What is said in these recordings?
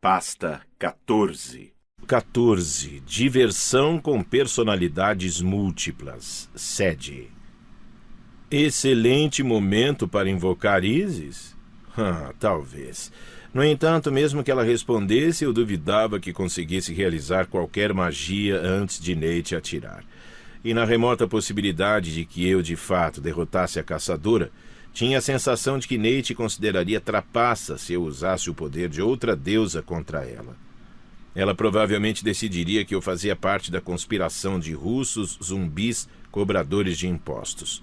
Pasta 14. 14. Diversão com personalidades múltiplas. Sede. Excelente momento para invocar Isis? Talvez. No entanto, mesmo que ela respondesse, eu duvidava que conseguisse realizar qualquer magia antes de Nate atirar. E na remota possibilidade de que eu, de fato, derrotasse a caçadora, tinha a sensação de que Nate consideraria trapaça se eu usasse o poder de outra deusa contra ela. Ela provavelmente decidiria que eu fazia parte da conspiração de russos, zumbis, cobradores de impostos.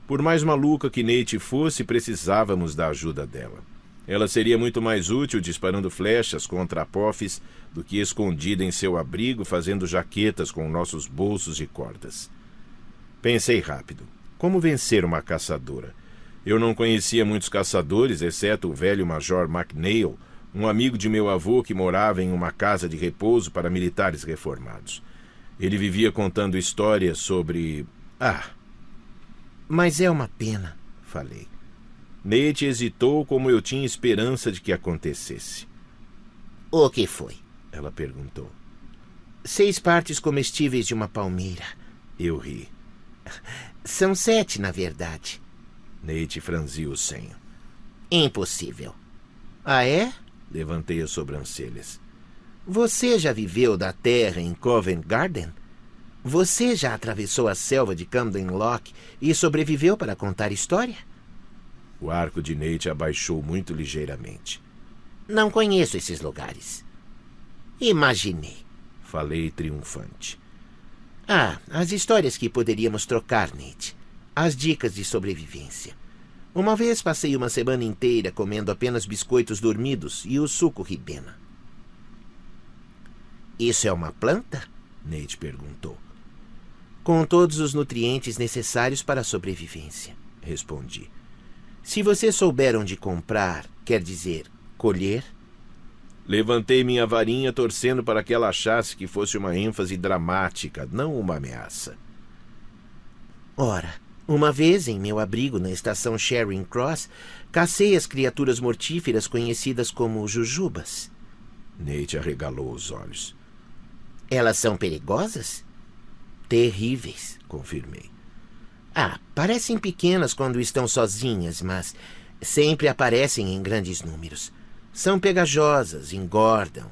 Por mais maluca que Nate fosse, precisávamos da ajuda dela. Ela seria muito mais útil disparando flechas contra Apophis do que escondida em seu abrigo fazendo jaquetas com nossos bolsos de cordas. Pensei rápido. Como vencer uma caçadora? Eu não conhecia muitos caçadores, exceto o velho Major McNeil, um amigo de meu avô que morava em uma casa de repouso para militares reformados. Ele vivia contando histórias sobre... Mas é uma pena, falei. Nate hesitou como eu tinha esperança de que acontecesse. O que foi? Ela perguntou. 6 partes comestíveis de uma palmeira. Eu ri. São 7, na verdade. Nate franziu o senho. Impossível. Ah, é? Levantei as sobrancelhas. Você já viveu da terra em Covent Garden? Você já atravessou a selva de Camden Lock e sobreviveu para contar história? O arco de Nate abaixou muito ligeiramente. Não conheço esses lugares. Imaginei. Falei triunfante. As histórias que poderíamos trocar, Nate. As dicas de sobrevivência. Uma vez passei uma semana inteira comendo apenas biscoitos dormidos e o suco ribena. Isso é uma planta? Nate perguntou. Com todos os nutrientes necessários para a sobrevivência, respondi. Se você souber onde comprar, quer dizer, colher... Levantei minha varinha torcendo para que ela achasse que fosse uma ênfase dramática, não uma ameaça. Ora, uma vez, em meu abrigo na estação Charing Cross, cacei as criaturas mortíferas conhecidas como jujubas. Nate arregalou os olhos. Elas são perigosas? Terríveis, confirmei. Parecem pequenas quando estão sozinhas, mas sempre aparecem em grandes números. São pegajosas, engordam,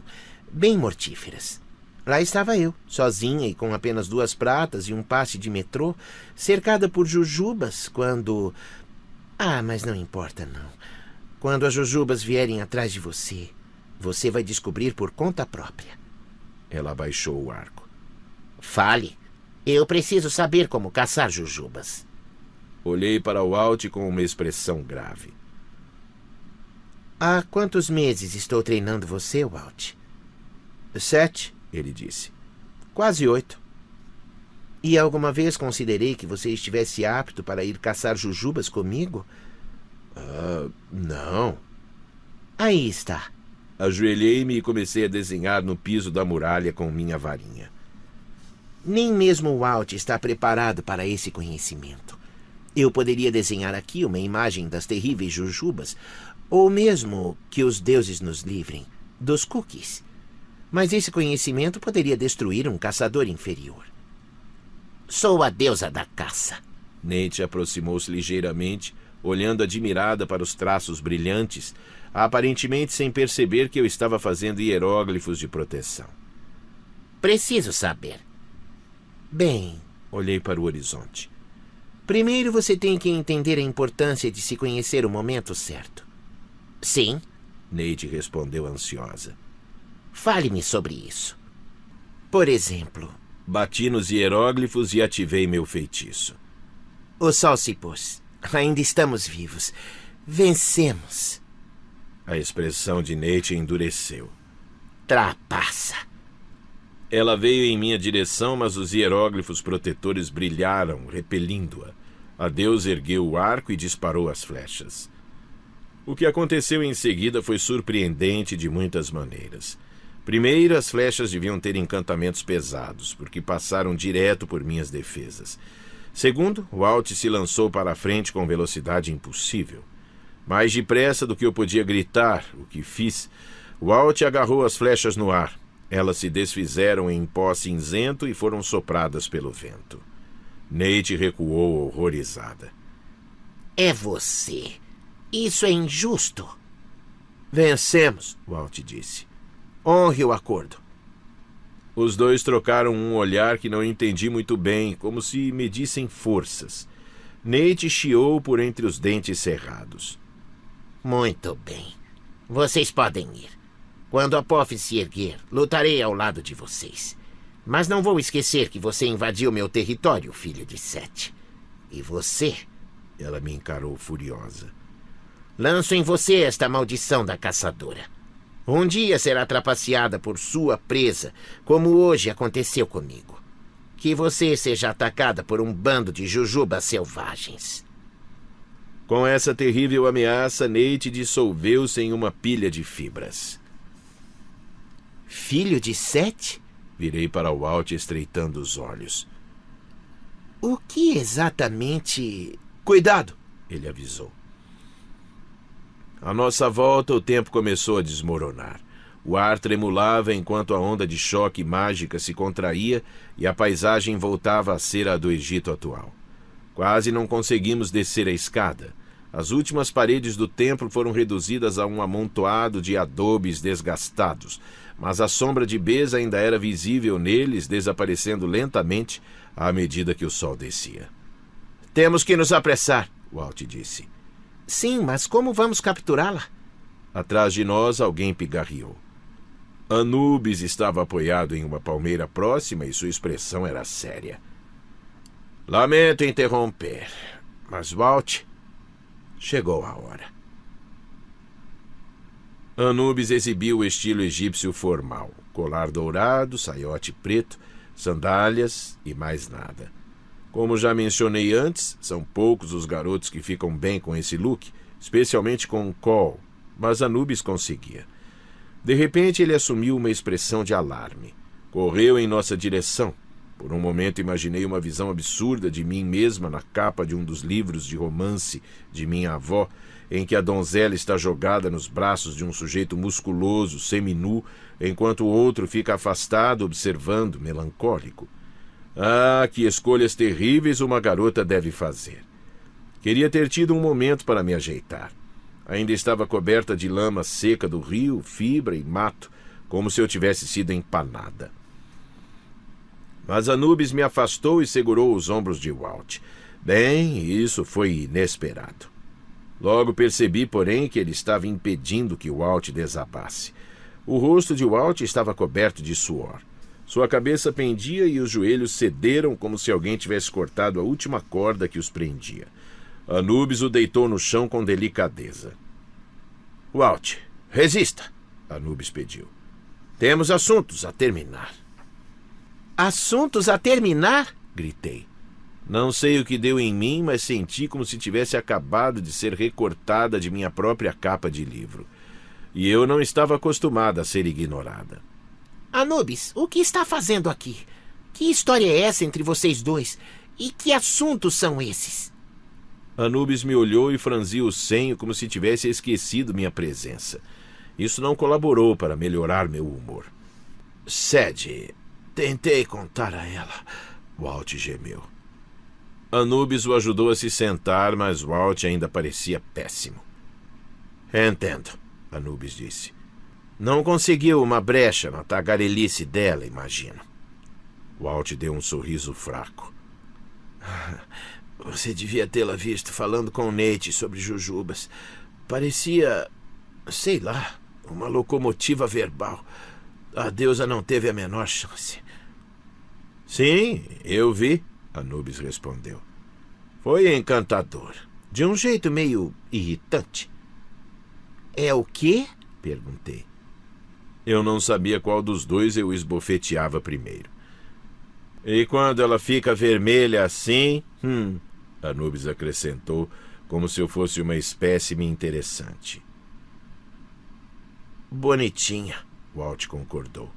bem mortíferas. Lá estava eu, sozinha e com apenas 2 pratas e um passe de metrô, cercada por jujubas, quando... mas não importa, não. Quando as jujubas vierem atrás de você, você vai descobrir por conta própria. Ela abaixou o arco. Fale. Eu preciso saber como caçar jujubas. Olhei para o Walt com uma expressão grave. Há quantos meses estou treinando você, Walt? 7, ele disse. Quase 8. E alguma vez considerei que você estivesse apto para ir caçar jujubas comigo? Não. Aí está. Ajoelhei-me e comecei a desenhar no piso da muralha com minha varinha. Nem mesmo o Walt está preparado para esse conhecimento. Eu poderia desenhar aqui uma imagem das terríveis jujubas, ou mesmo, que os deuses nos livrem, dos cookies. Mas esse conhecimento poderia destruir um caçador inferior. Sou a deusa da caça. Nate aproximou-se ligeiramente, olhando admirada para os traços brilhantes, aparentemente sem perceber que eu estava fazendo hieróglifos de proteção. Preciso saber. Bem, olhei para o horizonte. Primeiro você tem que entender a importância de se conhecer o momento certo. Sim, Nate respondeu ansiosa. Fale-me sobre isso. Por exemplo... Bati nos hieróglifos e ativei meu feitiço. O sol se pôs. Ainda estamos vivos. Vencemos. A expressão de Nate endureceu. Trapaça. Ela veio em minha direção, mas os hieróglifos protetores brilharam, repelindo-a. A deusa ergueu o arco e disparou as flechas. O que aconteceu em seguida foi surpreendente de muitas maneiras. Primeiro, as flechas deviam ter encantamentos pesados, porque passaram direto por minhas defesas. Segundo, o Walt se lançou para a frente com velocidade impossível. Mais depressa do que eu podia gritar, o que fiz, Walt agarrou as flechas no ar. Elas se desfizeram em pó cinzento e foram sopradas pelo vento. Nate recuou horrorizada. É você. Isso é injusto. Vencemos, Walt disse. Honre o acordo. Os dois trocaram um olhar que não entendi muito bem, como se medissem forças. Nate chiou por entre os dentes cerrados. Muito bem. Vocês podem ir. Quando Apophis se erguer, lutarei ao lado de vocês. Mas não vou esquecer que você invadiu meu território, filho de Sete. E você... Ela me encarou furiosa. Lanço em você esta maldição da caçadora. Um dia será trapaceada por sua presa, como hoje aconteceu comigo. Que você seja atacada por um bando de jujubas selvagens. Com essa terrível ameaça, Nate dissolveu-se em uma pilha de fibras. Filho de Sete? Virei para Walt estreitando os olhos. O que exatamente... Cuidado, ele avisou. À nossa volta, o tempo começou a desmoronar. O ar tremulava enquanto a onda de choque mágica se contraía e a paisagem voltava a ser a do Egito atual. Quase não conseguimos descer a escada. As últimas paredes do templo foram reduzidas a um amontoado de adobes desgastados, mas a sombra de Beza ainda era visível neles, desaparecendo lentamente à medida que o sol descia. Temos que nos apressar, Walt disse. Sim, mas como vamos capturá-la? Atrás de nós, alguém pigarreou. Anubis estava apoiado em uma palmeira próxima e sua expressão era séria. Lamento interromper, mas Walt... Chegou a hora. Anubis exibiu o estilo egípcio formal. Colar dourado, saiote preto, sandálias e mais nada. Como já mencionei antes, são poucos os garotos que ficam bem com esse look, especialmente com o Cole, mas Anubis conseguia. De repente ele assumiu uma expressão de alarme. Correu em nossa direção. Por um momento imaginei uma visão absurda de mim mesma na capa de um dos livros de romance de minha avó, em que a donzela está jogada nos braços de um sujeito musculoso, seminu, enquanto o outro fica afastado, observando, melancólico. Ah, que escolhas terríveis uma garota deve fazer. Queria ter tido um momento para me ajeitar. Ainda estava coberta de lama seca do rio, fibra e mato, como se eu tivesse sido empanada. Mas Anubis me afastou e segurou os ombros de Walt. Bem, isso foi inesperado. Logo percebi, porém, que ele estava impedindo que Walt desabasse. O rosto de Walt estava coberto de suor. Sua cabeça pendia e os joelhos cederam como se alguém tivesse cortado a última corda que os prendia. Anubis o deitou no chão com delicadeza. Walt, resista, Anubis pediu. Temos assuntos a terminar. Assuntos a terminar? Gritei. Não sei o que deu em mim, mas senti como se tivesse acabado de ser recortada de minha própria capa de livro. E eu não estava acostumada a ser ignorada. Anubis, o que está fazendo aqui? Que história é essa entre vocês dois? E que assuntos são esses? Anubis me olhou e franziu o senho como se tivesse esquecido minha presença. Isso não colaborou para melhorar meu humor. Sede, tentei contar a ela. Walt gemeu. Anubis o ajudou a se sentar, mas Walt ainda parecia péssimo. Entendo, Anubis disse. Não conseguiu uma brecha na tagarelice dela, imagino. Walt deu um sorriso fraco. Você devia tê-la visto falando com Nate sobre jujubas. Parecia, sei lá, uma locomotiva verbal. A deusa não teve a menor chance. Sim, eu vi, Anubis respondeu. Foi encantador, de um jeito meio irritante. É o quê? Perguntei. Eu não sabia qual dos dois eu esbofeteava primeiro. E quando ela fica vermelha assim... Anubis acrescentou, como se eu fosse uma espécime interessante. Bonitinha, Walt concordou.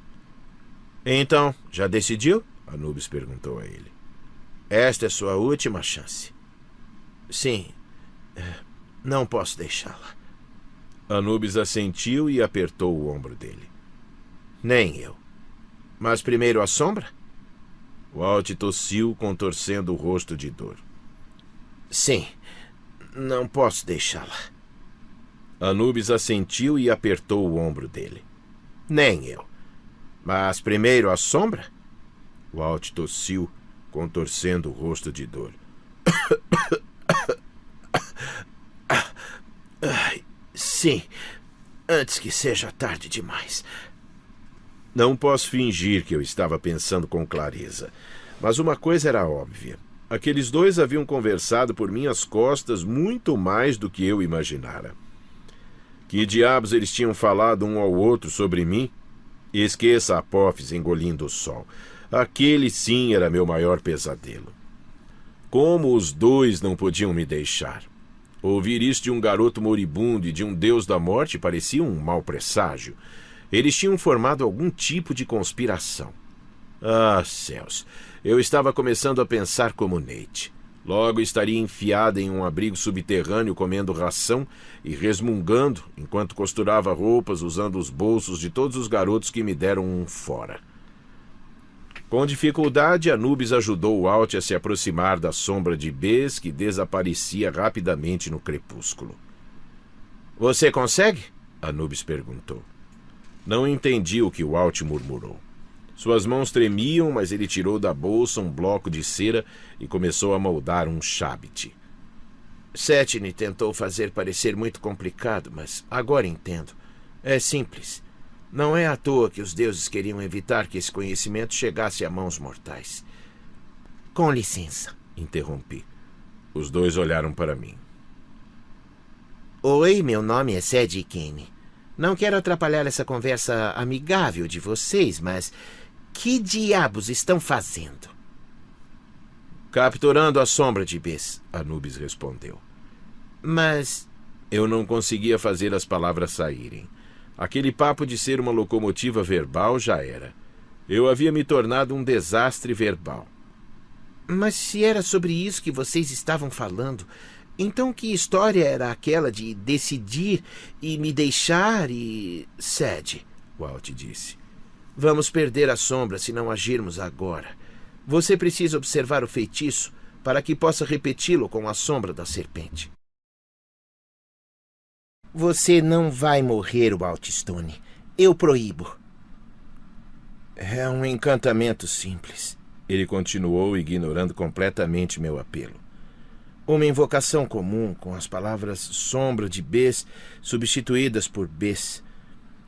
Então, já decidiu? Anubis perguntou a ele. Esta é sua última chance. Sim, não posso deixá-la. Anubis assentiu e apertou o ombro dele. Nem eu. Mas primeiro a sombra? Walt tossiu, contorcendo o rosto de dor. Sim, não posso deixá-la. Anubis assentiu e apertou o ombro dele. Nem eu. Mas primeiro a sombra? Walt tossiu, contorcendo o rosto de dor. Sim, antes que seja tarde demais. Não posso fingir que eu estava pensando com clareza, mas uma coisa era óbvia. Aqueles dois haviam conversado por minhas costas muito mais do que eu imaginara. Que diabos eles tinham falado um ao outro sobre mim? Esqueça a Apophis engolindo o sol. Aquele sim era meu maior pesadelo. Como os dois não podiam me deixar? Ouvir isso de um garoto moribundo e de um deus da morte parecia um mau presságio. Eles tinham formado algum tipo de conspiração. Ah, céus! Eu estava começando a pensar como Nate. Logo estaria enfiada em um abrigo subterrâneo comendo ração e resmungando enquanto costurava roupas usando os bolsos de todos os garotos que me deram um fora. Com dificuldade, Anubis ajudou Walt a se aproximar da sombra de Bes que desaparecia rapidamente no crepúsculo. Você consegue? Anubis perguntou. Não entendi o que Walt murmurou. Suas mãos tremiam, mas ele tirou da bolsa um bloco de cera e começou a moldar um chabit. Setne tentou fazer parecer muito complicado, mas agora entendo. É simples. Não é à toa que os deuses queriam evitar que esse conhecimento chegasse a mãos mortais. Com licença, interrompi. Os dois olharam para mim. Oi, meu nome é Sed Kane. Não quero atrapalhar essa conversa amigável de vocês, mas que diabos estão fazendo? Capturando a sombra de Bes, Anubis respondeu. Mas... Eu não conseguia fazer as palavras saírem. Aquele papo de ser uma locomotiva verbal já era. Eu havia me tornado um desastre verbal. Mas se era sobre isso que vocês estavam falando, então que história era aquela de decidir e me deixar e... Sed, Walt disse. Vamos perder a sombra se não agirmos agora. Você precisa observar o feitiço para que possa repeti-lo com a sombra da serpente. Você não vai morrer, Walt Stone. Eu proíbo. É um encantamento simples. Ele continuou, ignorando completamente meu apelo. Uma invocação comum com as palavras sombra de Bes substituídas por Bes.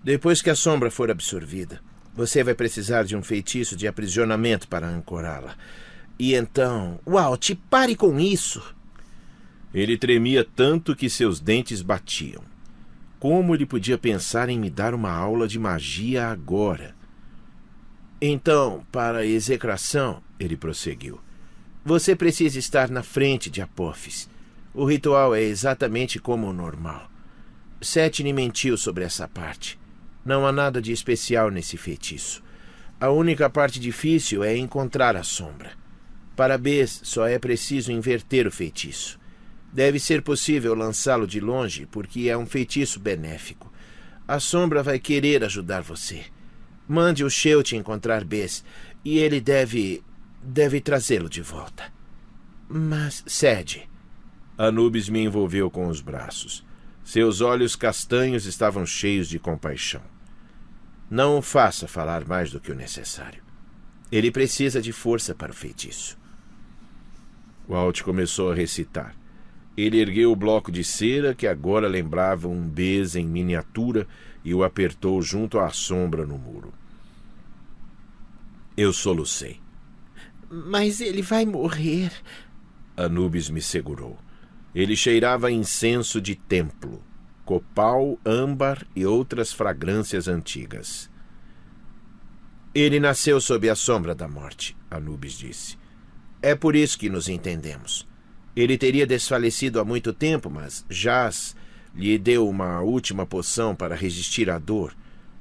Depois que a sombra for absorvida, você vai precisar de um feitiço de aprisionamento para ancorá-la. E então... Walt, pare com isso! Ele tremia tanto que seus dentes batiam. Como ele podia pensar em me dar uma aula de magia agora? Então, para a execração, ele prosseguiu, você precisa estar na frente de Apophis. O ritual é exatamente como o normal. Setne mentiu sobre essa parte. Não há nada de especial nesse feitiço. A única parte difícil é encontrar a sombra. Para Bes, só é preciso inverter o feitiço. Deve ser possível lançá-lo de longe, porque é um feitiço benéfico. A sombra vai querer ajudar você. Mande o Sheut encontrar Bes, e ele deve trazê-lo de volta. Mas, Sed... Anubis me envolveu com os braços. Seus olhos castanhos estavam cheios de compaixão. Não o faça falar mais do que o necessário. Ele precisa de força para o feitiço. Walt começou a recitar. Ele ergueu o bloco de cera, que agora lembrava um Bes em miniatura, e o apertou junto à sombra no muro. Eu solucei. Mas ele vai morrer. Anubis me segurou. Ele cheirava a incenso de templo, copal, âmbar e outras fragrâncias antigas. Ele nasceu sob a sombra da morte, Anubis disse. É por isso que nos entendemos. Ele teria desfalecido há muito tempo, mas Jas lhe deu uma última poção para resistir à dor,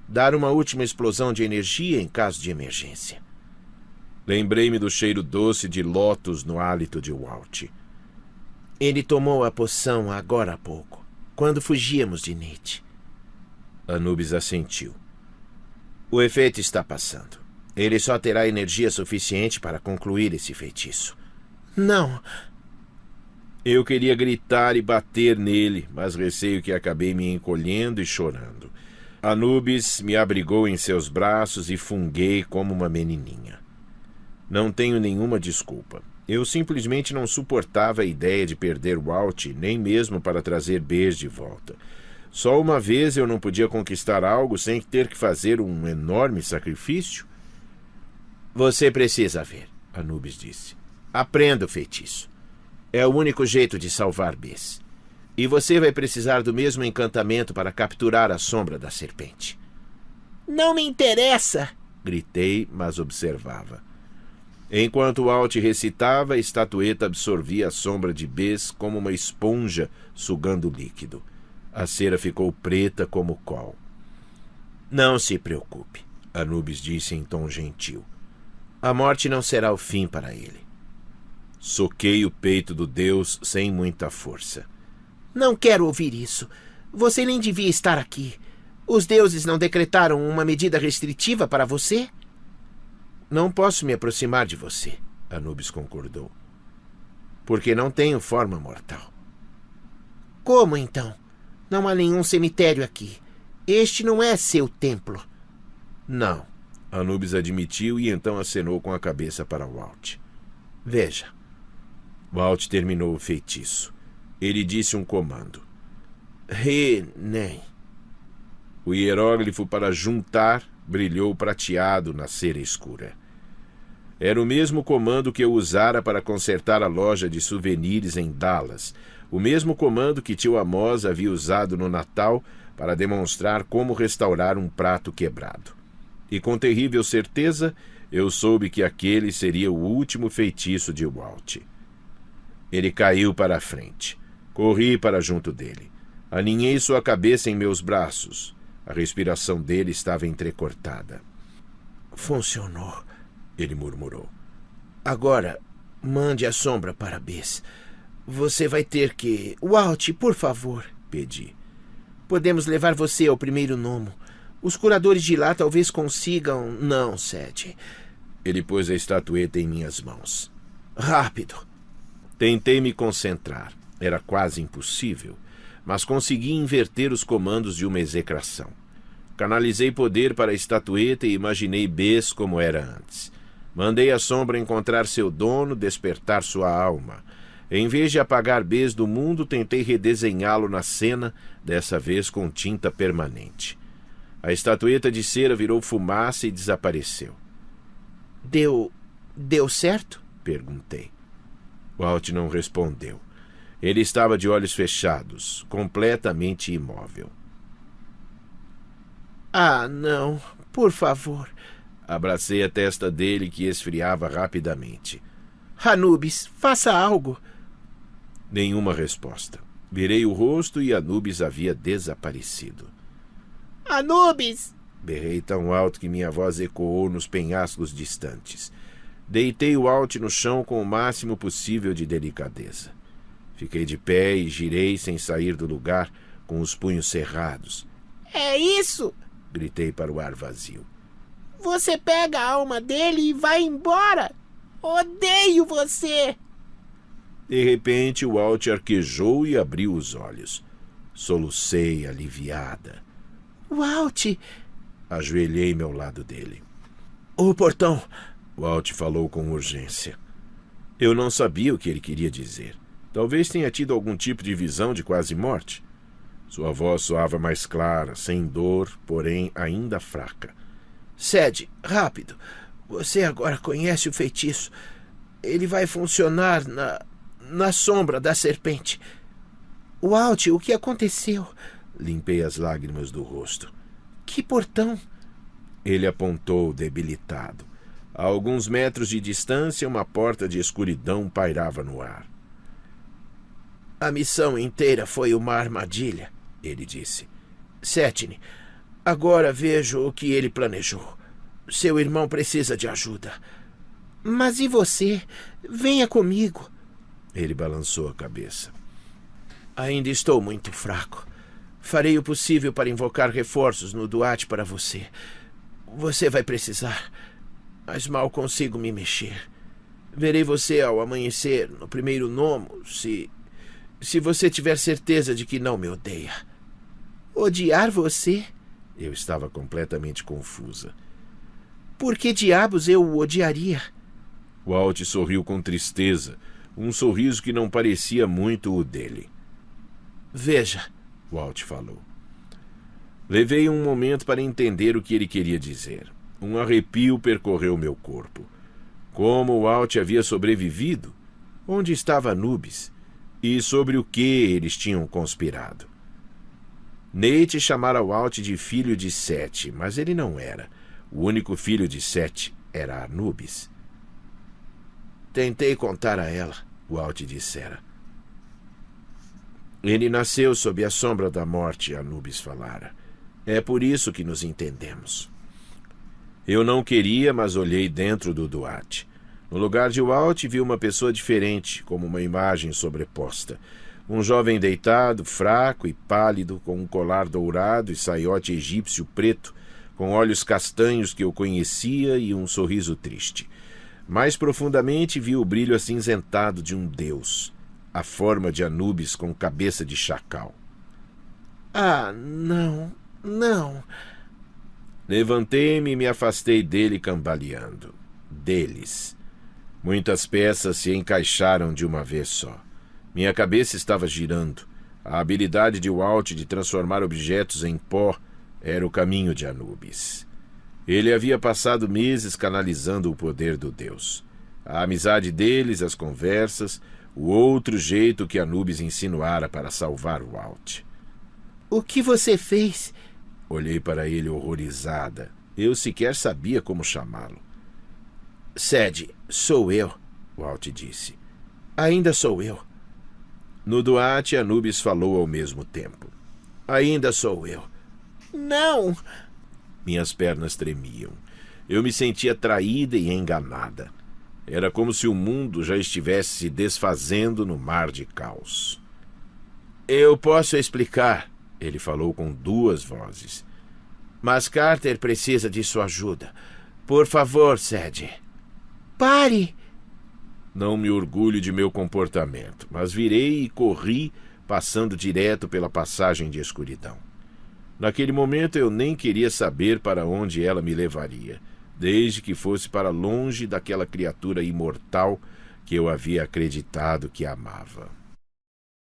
dar uma última explosão de energia em caso de emergência. Lembrei-me do cheiro doce de lótus no hálito de Walt. Ele tomou a poção agora há pouco, quando fugíamos de Nate. Anubis assentiu. O efeito está passando. Ele só terá energia suficiente para concluir esse feitiço. Não. Eu queria gritar e bater nele, mas receio que acabei me encolhendo e chorando. Anubis me abrigou em seus braços e funguei como uma menininha. Não tenho nenhuma desculpa. Eu simplesmente não suportava a ideia de perder Walt, nem mesmo para trazer Bes de volta. Só uma vez eu não podia conquistar algo sem ter que fazer um enorme sacrifício? Você precisa ver, Anubis disse. Aprenda o feitiço. É o único jeito de salvar Bes. E você vai precisar do mesmo encantamento para capturar a sombra da serpente. Não me interessa! Gritei, mas observava. Enquanto Walt recitava, a estatueta absorvia a sombra de Bes como uma esponja sugando líquido. A cera ficou preta como col. Não se preocupe, Anubis disse em tom gentil. A morte não será o fim para ele. Soquei o peito do deus sem muita força. Não quero ouvir isso. Você nem devia estar aqui. Os deuses não decretaram uma medida restritiva para você? Não posso me aproximar de você, Anubis concordou. Porque não tenho forma mortal. Como então? Não há nenhum cemitério aqui. Este não é seu templo. Não, Anubis admitiu e então acenou com a cabeça para Walt. Veja. Walt terminou o feitiço. Ele disse um comando. Re-nem. O hieróglifo para juntar brilhou prateado na cera escura. Era o mesmo comando que eu usara para consertar a loja de souvenirs em Dallas, o mesmo comando que tio Amos havia usado no Natal para demonstrar como restaurar um prato quebrado. E com terrível certeza, eu soube que aquele seria o último feitiço de Walt. Ele caiu para a frente. Corri para junto dele. Aninhei sua cabeça em meus braços. A respiração dele estava entrecortada. Funcionou, ele murmurou. Agora, mande a sombra para Bes. Você vai ter que... Walt, por favor, pedi. Podemos levar você ao primeiro gnomo. Os curadores de lá talvez consigam... Não, Sete. Ele pôs a estatueta em minhas mãos. Rápido. Tentei me concentrar. Era quase impossível, mas consegui inverter os comandos de uma execração. Canalizei poder para a estatueta e imaginei Bes como era antes. Mandei a sombra encontrar seu dono, despertar sua alma. Em vez de apagar Bes do mundo, tentei redesenhá-lo na cena, dessa vez com tinta permanente. A estatueta de cera virou fumaça e desapareceu. Deu certo? Perguntei. Walt não respondeu. Ele estava de olhos fechados, completamente imóvel. Ah, não, por favor. Abracei a testa dele, que esfriava rapidamente. Anubis, faça algo. Nenhuma resposta. Virei o rosto e Anubis havia desaparecido. Anubis! Berrei tão alto que minha voz ecoou nos penhascos distantes. Deitei o Walt no chão com o máximo possível de delicadeza. Fiquei de pé e girei sem sair do lugar, com os punhos cerrados. É isso! Gritei para o ar vazio. Você pega a alma dele e vai embora! Odeio você! De repente, o Walt arquejou e abriu os olhos. Solucei, aliviada. Walt! Ajoelhei-me ao lado dele. O portão! Walt falou com urgência. Eu não sabia o que ele queria dizer. Talvez tenha tido algum tipo de visão de quase morte. Sua voz soava mais clara, sem dor, porém ainda fraca. Sede, rápido. Você agora conhece o feitiço. Ele vai funcionar na sombra da serpente. Walt, o que aconteceu? Limpei as lágrimas do rosto. Que portão? Ele apontou, debilitado. A alguns metros de distância, uma porta de escuridão pairava no ar. A missão inteira foi uma armadilha, ele disse. Setne, agora vejo o que ele planejou. Seu irmão precisa de ajuda. Mas e você? Venha comigo. Ele balançou a cabeça. Ainda estou muito fraco. Farei o possível para invocar reforços no Duat para você. Você vai precisar, mas mal consigo me mexer. Verei você ao amanhecer, no primeiro gnomo, se você tiver certeza de que não me odeia. Odiar você? Eu estava completamente confusa. Por que diabos eu o odiaria? Walt sorriu com tristeza, um sorriso que não parecia muito o dele. Veja, Walt falou. Levei um momento para entender o que ele queria dizer. Um arrepio percorreu meu corpo. Como Walt havia sobrevivido? Onde estava Anubis? E sobre o que eles tinham conspirado? Nate chamara Walt de filho de Sete, mas ele não era. O único filho de Sete era Anubis. Tentei contar a ela, Walt dissera. Ele nasceu sob a sombra da morte, Anubis falara. É por isso que nos entendemos. Eu não queria, mas olhei dentro do Duat. No lugar de Walt, vi uma pessoa diferente, como uma imagem sobreposta. Um jovem deitado, fraco e pálido, com um colar dourado e saiote egípcio preto, com olhos castanhos que eu conhecia e um sorriso triste. Mais profundamente vi o brilho acinzentado de um deus, a forma de Anubis com cabeça de chacal. Ah, não, não. Levantei-me e me afastei dele cambaleando. Deles. Muitas peças se encaixaram de uma vez só. Minha cabeça estava girando. A habilidade de Walt de transformar objetos em pó era o caminho de Anubis. Ele havia passado meses canalizando o poder do deus. A amizade deles, as conversas, o outro jeito que Anubis insinuara para salvar Walt. O que você fez? Olhei para ele horrorizada. Eu sequer sabia como chamá-lo. Sede, sou eu, Walt disse. Ainda sou eu. No Duat, Anubis falou ao mesmo tempo. Ainda sou eu. Não! Minhas pernas tremiam. Eu me sentia traída e enganada. Era como se o mundo já estivesse se desfazendo no mar de caos. Eu posso explicar, ele falou com duas vozes. Mas Carter precisa de sua ajuda. Por favor, Sede. Pare! Não me orgulho de meu comportamento, mas virei e corri, passando direto pela passagem de escuridão. Naquele momento eu nem queria saber para onde ela me levaria, desde que fosse para longe daquela criatura imortal que eu havia acreditado que amava.